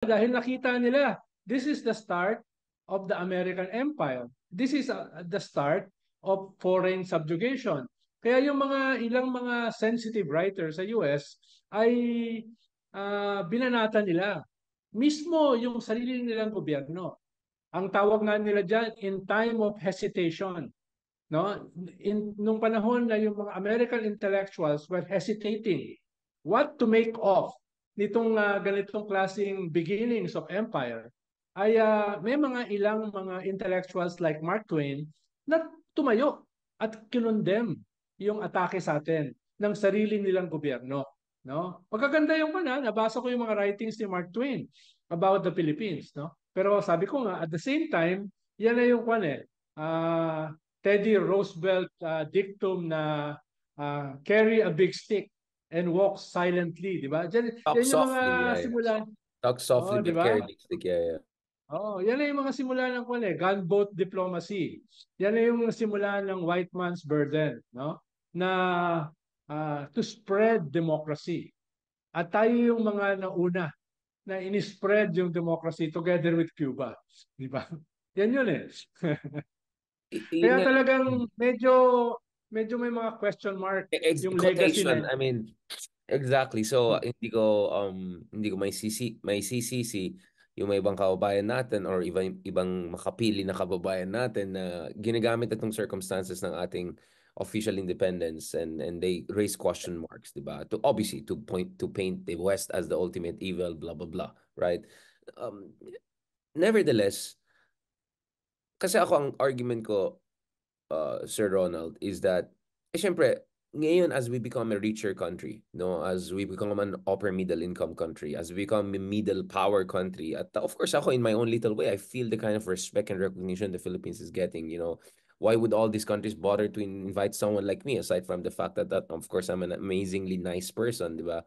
Dahil nakita nila, this is the start of the American Empire. This is the start of foreign subjugation. Kaya yung ilang mga sensitive writers sa US ay binanatan nila. Mismo yung sarili nilang gobyerno. Ang tawag nga nila dyan, in time of hesitation. No? Nung panahon na yung mga American intellectuals were hesitating what to make of nitong ganitong klaseng beginnings of empire, ay may ilang mga intellectuals like Mark Twain na tumayo at kinondem yung atake sa atin ng sarili nilang gobyerno. No? Magaganda yung nabasa ko yung mga writings ni Mark Twain about the Philippines. No? Pero sabi ko nga, at the same time, yan na yung Teddy Roosevelt dictum na carry a big stick and walk silently, di ba? Talk Yan yung mga softly, yeah. simulan. Talk softly, Di but ba? carry big stick, yeah. Yan na yung mga simula ng gunboat diplomacy. Yan na yung simula ng white man's burden, no? Na to spread democracy. At tayo yung mga nauna na in-spread yung democracy together with Cuba. Di ba? Yan yun eh. Kaya talagang medyo may mga question mark yung legacy na Quotation, I mean, exactly. So hindi ko may sisisi yung may ibang kababayan natin or ibang makapili na kababayan natin na ginagamit itong circumstances ng ating official independence and they raise question marks, diba? To obviously to paint the West as the ultimate evil, blah blah blah, right? Um, Nevertheless, kasi ako ang argument ko, Sir Ronald, is that syempre ngayon as we become a richer country, no, as we become an upper middle income country, as we become a middle power country, at of course ako in my own little way, I feel the kind of respect and recognition the Philippines is getting. Why would all these countries bother to invite someone like me, aside from the fact that of course I'm an amazingly nice person, diba?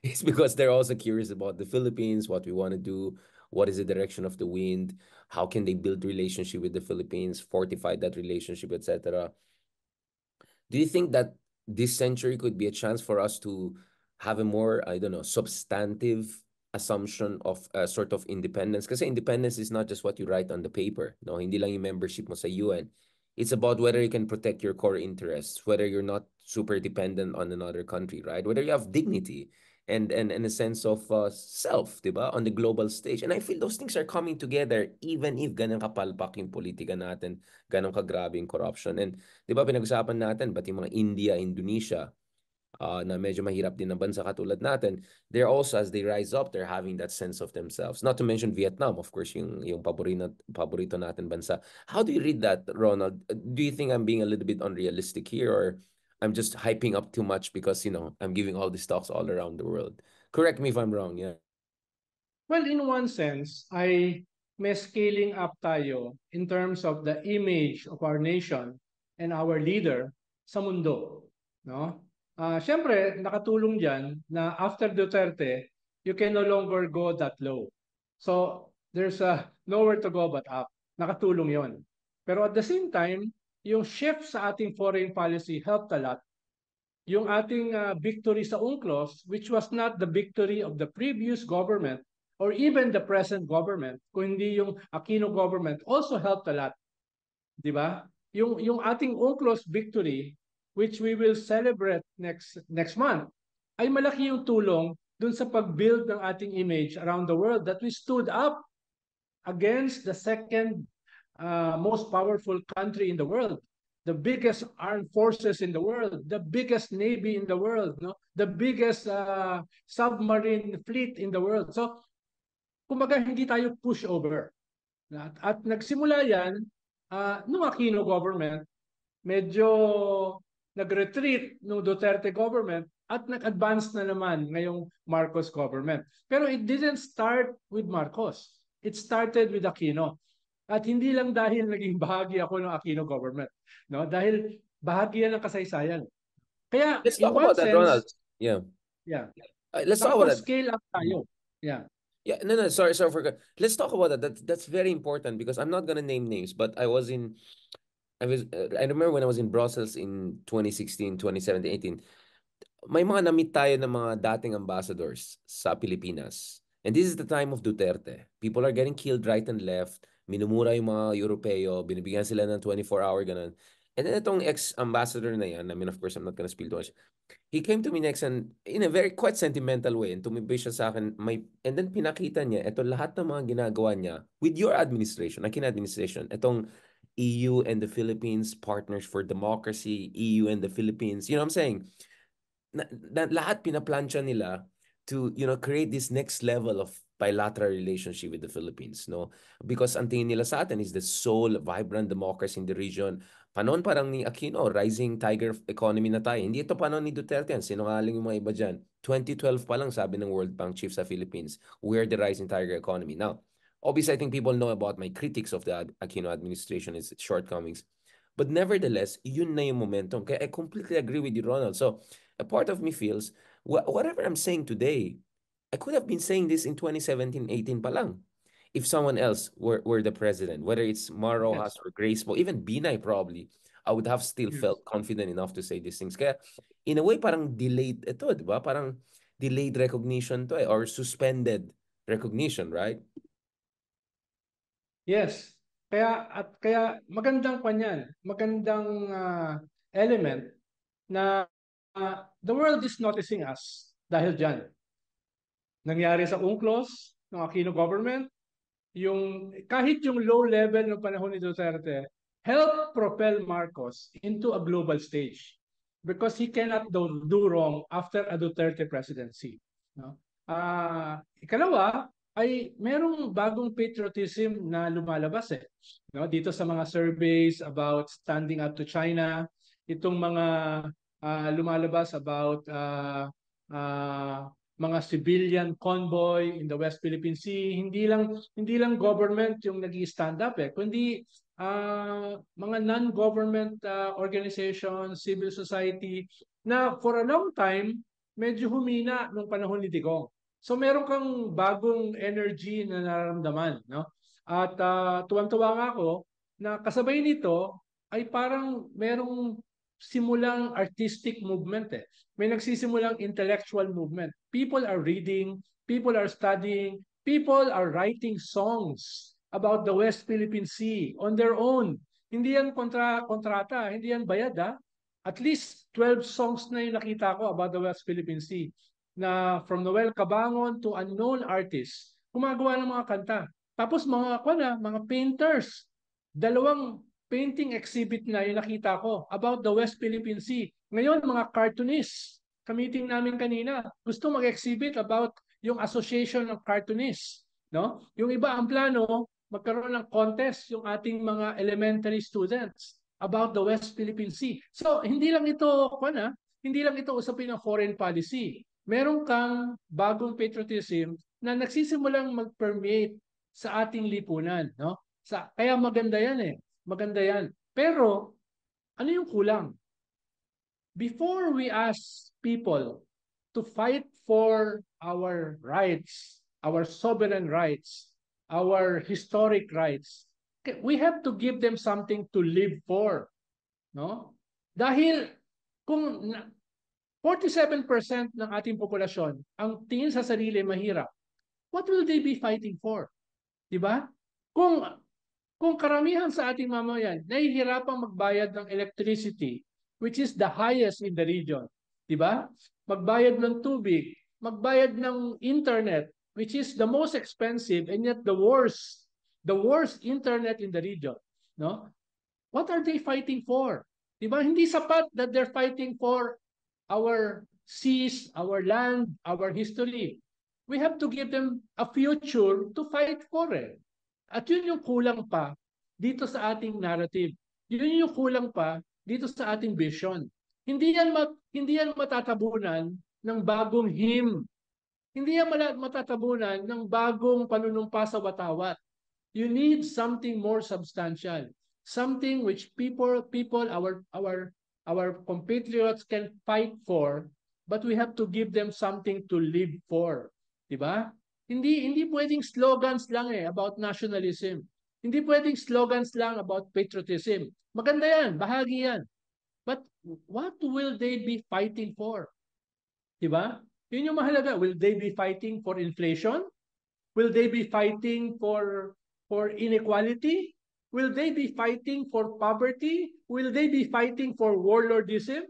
It's because they're also curious about the Philippines, what we want to do, what is the direction of the wind, how can they build relationship with the Philippines, fortify that relationship, etc. Do you think that this century could be a chance for us to have a more, I don't know, substantive assumption of a sort of independence? Because independence is not just what you write on the paper. No, hindi lang yung membership mo sa UN. It's about whether you can protect your core interests, whether you're not super dependent on another country, right? Whether you have dignity and a sense of self, diba? On the global stage. And I feel those things are coming together even if ganun kapalpak yung politika natin, ganun kagrabe yung corruption. And diba pinag-usapan natin, ba't yung mga India, Indonesia, na medyo mahirap din na bansa katulad natin, they're also, as they rise up, they're having that sense of themselves. Not to mention Vietnam, of course, yung paborito natin bansa. How do you read that, Ronald? Do you think I'm being a little bit unrealistic here, or I'm just hyping up too much because, I'm giving all these talks all around the world? Correct me if I'm wrong, yeah. Well, in one sense, may scaling up tayo in terms of the image of our nation and our leader sa mundo. No? Siyempre, nakatulong dyan na after Duterte, you can no longer go that low. So, there's nowhere to go but up. Nakatulong yon. Pero at the same time, yung shift sa ating foreign policy helped a lot. Yung ating victory sa UNCLOS, which was not the victory of the previous government or even the present government, kundi yung Aquino government, also helped a lot. Di ba? Yung ating UNCLOS victory, which we will celebrate next month, ay malaki yung tulong dun sa pag-build ng ating image around the world that we stood up against the second most powerful country in the world, the biggest armed forces in the world, the biggest navy in the world, no? The biggest submarine fleet in the world. So, kumbaga hindi tayo push over. At nagsimula yan, nung Aquino government, medyo nag-retreat nung Duterte government at nag-advance na naman ngayong Marcos government. Pero it didn't start with Marcos. It started with Aquino. At hindi lang dahil naging bahagi ako ng Aquino government, no? Dahil bahagi yan ng kasaysayan. Kaya Let's in talk one about that, sense, Ronald. Yeah. yeah, Let's talk about that. nakapag-scale up tayo. Yeah. Yeah, no, sorry for. Let's talk about that. That's very important because I'm not gonna name names, but I remember when I was in Brussels in 2016, 2017, 18. May mga na-meet tayo ng mga dating ambassadors sa Pilipinas. And this is the time of Duterte. People are getting killed right and left. Minumura yung mga Europeo. Binibigyan sila ng 24-hour ganun. And then itong ex-ambassador na yan, I mean, of course, I'm not gonna spill too much. He came to me next and in a very quite sentimental way and tumibay siya sa akin. And then pinakita niya, ito lahat ng mga ginagawa niya with your administration, Akin administration, itong EU and the Philippines, Partners for Democracy, EU and the Philippines. You know what I'm saying? Lahat pinaplansya nila to create this next level of bilateral relationship with the Philippines, no? Because ang tingin nila sa atin is the sole vibrant democracy in the region. Panon parang ni Aquino, rising tiger economy na tayo. Hindi ito panon ni Duterte yan. Sinungaling yung mga iba dyan. 2012 pa lang sabi ng World Bank chief sa Philippines, we're the rising tiger economy. Now, obviously, I think people know about my critics of the Aquino administration, its shortcomings. But nevertheless, yun na yung momentum. Kaya I completely agree with you, Ronald. So, a part of me feels, whatever I'm saying today, I could have been saying this in 2017-18 pa lang. If someone else were the president, whether it's Mar Rojas or Grace Mo, even Binay probably, I would have still felt confident enough to say these things. Kaya, in a way, parang delayed ito, di ba? Parang delayed recognition to or suspended recognition, right? Yes. Kaya magandang kanyan, magandang element na the world is noticing us dahil dyan. Nangyari sa UNCLOS ng Aquino government, kahit yung low level ng panahon ni Duterte help propel Marcos into a global stage because he cannot do wrong after a Duterte presidency. No? Ikalawa ay merong bagong patriotism na lumalabas no? Dito sa mga surveys about standing up to China, itong mga lumalabas about mga civilian convoy in the West Philippine Sea, hindi lang government yung nag-stand up kundi mga non-government organizations, civil society na for a long time medyo humina nung panahon ni Digong. So meron kang bagong energy na nararamdaman, no? At tuwang-tuwa nga ako na kasabay nito ay parang merong simulang artistic movement May nagsisimulang intellectual movement. People are reading, people are studying, people are writing songs about the West Philippine Sea on their own. Hindi yan kontrata, hindi yan bayad At least 12 songs na yung nakita ko about the West Philippine Sea na from Noel Cabangon to unknown artists, gumagawa ng mga kanta. Tapos mga painters, 2 painting exhibit na yung nakita ko about the West Philippine Sea. Ngayon, mga cartoonists, kamiting namin kanina, gusto mag-exhibit about yung association ng cartoonists. No? Yung iba ang plano, magkaroon ng contest yung ating mga elementary students about the West Philippine Sea. So, hindi lang ito usapin ng foreign policy. Meron kang bagong patriotism na nagsisimulang mag-permeate sa ating lipunan. No? Kaya maganda yan Maganda yan. Pero, ano yung kulang? Before we ask people to fight for our rights, our sovereign rights, our historic rights, we have to give them something to live for. No? Dahil kung 47% ng ating populasyon ang tingin sa sarili mahirap, what will they be fighting for? Diba? Kung karamihan sa ating mamamayan nahihirapang magbayad ng electricity, which is the highest in the region, di ba? Magbayad ng tubig, magbayad ng internet, which is the most expensive and yet the worst internet in the region, no? What are they fighting for? Di ba? Hindi sapat that they're fighting for our seas, our land, our history. We have to give them a future to fight for At yun yung kulang pa dito sa ating narrative. Yun yung kulang pa dito sa ating vision. Hindi yan matatabunan ng bagong hymn. Hindi yan matatabunan ng bagong panunumpa sa watawat. You need something more substantial. Something which our compatriots can fight for, but we have to give them something to live for. Diba? Hindi pwedeng slogans lang about nationalism. Hindi pwedeng slogans lang about patriotism. Maganda yan, bahagi yan. But what will they be fighting for? Diba? Yun yung mahalaga. Will they be fighting for inflation? Will they be fighting for inequality? Will they be fighting for poverty? Will they be fighting for warlordism?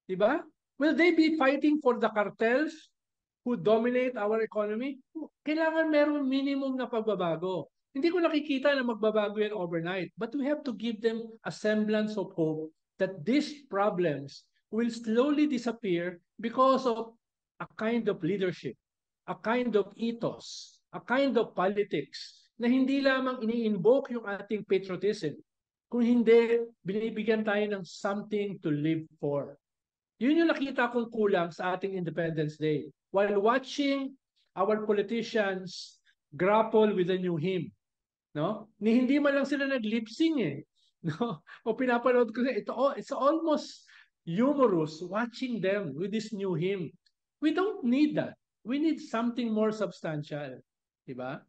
Diba? Will they be fighting for the cartels who dominate our economy? Kailangan meron minimum na pagbabago. Hindi ko nakikita na magbabago yan overnight. But we have to give them a semblance of hope that these problems will slowly disappear because of a kind of leadership, a kind of ethos, a kind of politics na hindi lamang ini-invoke yung ating patriotism, kung hindi binibigyan tayo ng something to live for. Yun yung nakita kong kulang sa ating Independence Day. While watching our politicians grapple with a new hymn, no? Ni hindi man lang sila nag-lip sing eh. No? O pinapanood ko it's almost humorous watching them with this new hymn. We don't need that. We need something more substantial. Diba?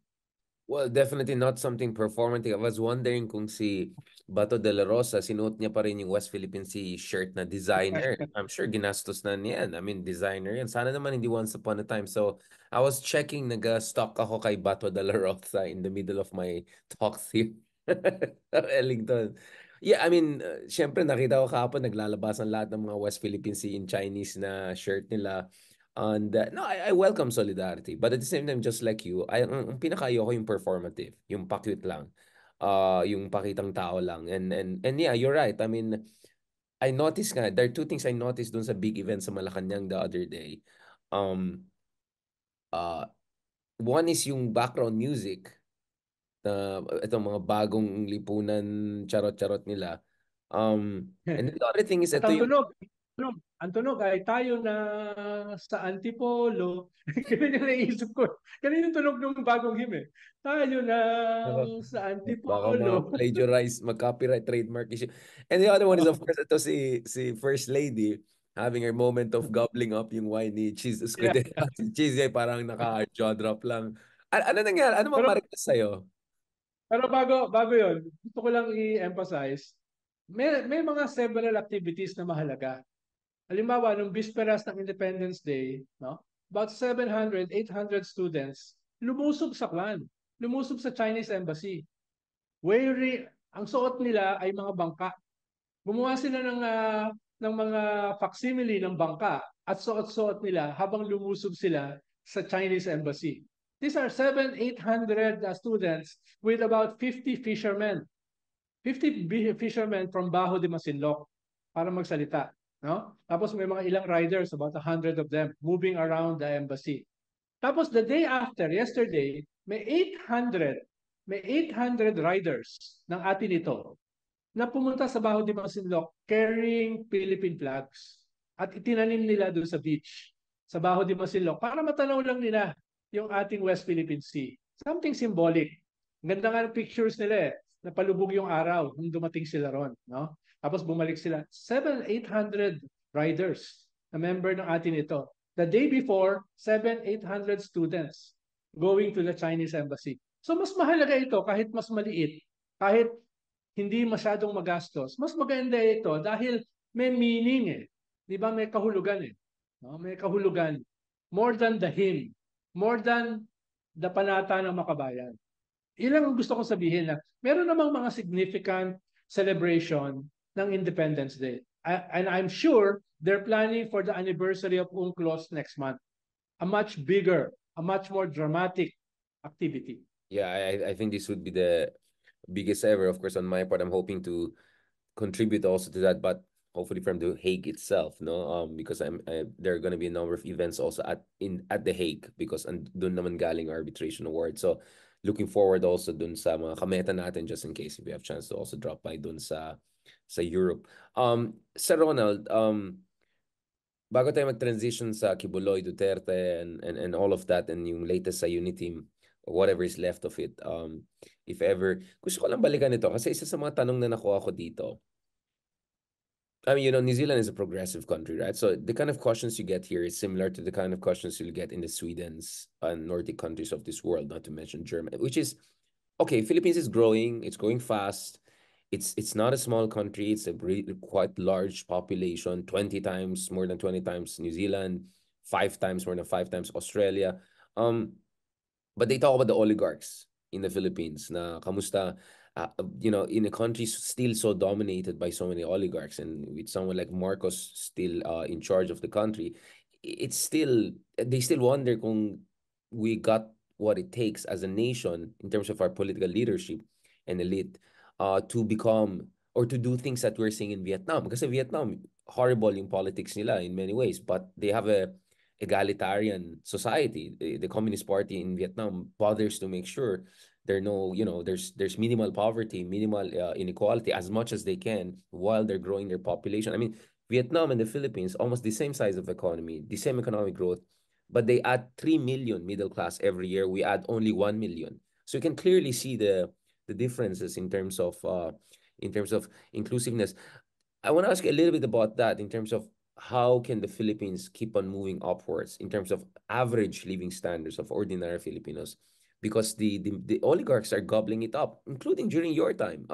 Well, definitely not something performative. I was wondering kung si Bato de la Rosa, sinuot niya pa rin yung West Philippine Sea shirt na designer. I'm sure ginastos na niyan. I mean, designer yan. Sana naman hindi once upon a time. So, I was checking, nag-stock ako kay Bato de la Rosa in the middle of my talks here. Ellington. Yeah, I mean, syempre nakita ko kahapon naglalabasan lahat ng mga West Philippine Sea in Chinese na shirt nila. And no, I welcome solidarity. But at the same time, just like you, ang pinaka-ayoko yung performative, yung pa-cute lang. Yung pakitang tao lang. And yeah, you're right. I mean, I noticed nga, there are two things I noticed dun sa big event sa Malacanang the other day. Uh, One is yung background music na itong mga bagong lipunan, charot-charot nila. And the other thing is At ito yung ang tunog ay tayo na sa Antipolo. Ganun yung naisip ko. Ganun yung tunog ng bagong hymn eh. Tayo na sa baka Antipolo. ma-plagiarize, mag-copyright trademark issue. And the other one is of course ito si First Lady having her moment of gobbling up yung wine ni Cheese Yeah. Escudero. Si Cheese ay parang naka-jaw drop lang. Ano nangyari? Ano mang Pero, marites sa'yo? pero bago yon, gusto ko lang i-emphasize, may mga several activities na mahalaga. Halimbawa, nung bisperas ng Independence Day, no, about 700, 800 students lumusob sa Klan, lumusob sa Chinese Embassy. Ang suot nila ay mga bangka. Gumawa sila ng mga facsimile ng bangka at suot-suot nila habang lumusob sila sa Chinese Embassy. These are 700, 800 students with about 50 fishermen. 50 fishermen from Bajo de Masinloc para magsalita. No? Tapos may mga ilang riders, about 100 of them, moving around the embassy. Tapos the day after, yesterday, may 800 riders ng atin ito na pumunta sa Bajo de Masinloc carrying Philippine flags at itinanim nila doon sa beach sa Bajo de Masinloc para matanaw lang nila yung ating West Philippine Sea. Something symbolic. Ganda nga ng pictures nila eh. Napalubog yung araw nung dumating sila ron. No? Tapos bumalik sila. 700-800 riders na member ng atin ito. The day before, 700-800 students going to the Chinese Embassy. So mas mahalaga ito kahit mas maliit, kahit hindi masyadong magastos. Mas maganda ito dahil may meaning eh. Di ba may kahulugan eh. No? May kahulugan. More than the hymn. More than the panata ng makabayan. Ilang gusto kong sabihin na meron namang mga significant celebration ng Independence Day. And I'm sure they're planning for the anniversary of UNCLOS next month. A much bigger, a much more dramatic activity. Yeah, I think this would be the biggest ever. Of course, on my part, I'm hoping to contribute also to that, but hopefully from the Hague itself, no? Because there are going to be a number of events also at the Hague because doon naman galing arbitration award. So looking forward also dun sa mga kameta natin just in case if we have chance to also drop by dun sa Europe. Sir Ronald, bago tayo mag-transition sa Kibuloy, Duterte and all of that and yung latest sa Uniteam, whatever is left of it, if ever, gusto ko lang balikan ito kasi isa sa mga tanong na nakuha ko dito. I mean, New Zealand is a progressive country, right? So the kind of questions you get here is similar to the kind of questions you'll get in the Swedens and Nordic countries of this world, not to mention Germany, which is, okay, Philippines is growing, it's growing fast. It's not a small country, it's a quite large population, 20 times, more than 20 times New Zealand, 5 times, more than 5 times Australia. But they talk about the oligarchs in the Philippines na kamusta, in a country still so dominated by so many oligarchs, and with someone like Marcos still in charge of the country, it's still, they still wonder kung we got what it takes as a nation in terms of our political leadership and elite to become or to do things that we're seeing in Vietnam. Because Vietnam, horrible yung politics nila in many ways, but they have a egalitarian society. The Communist Party in Vietnam bothers to make sure there's minimal poverty, minimal inequality as much as they can while they're growing their population. I mean, Vietnam and the Philippines, almost the same size of economy, the same economic growth, but they add 3 million middle class every year. We add only 1 million. So you can clearly see the differences in terms of inclusiveness. I want to ask you a little bit about that in terms of how can the Philippines keep on moving upwards in terms of average living standards of ordinary Filipinos, because the oligarchs are gobbling it up, including during your time.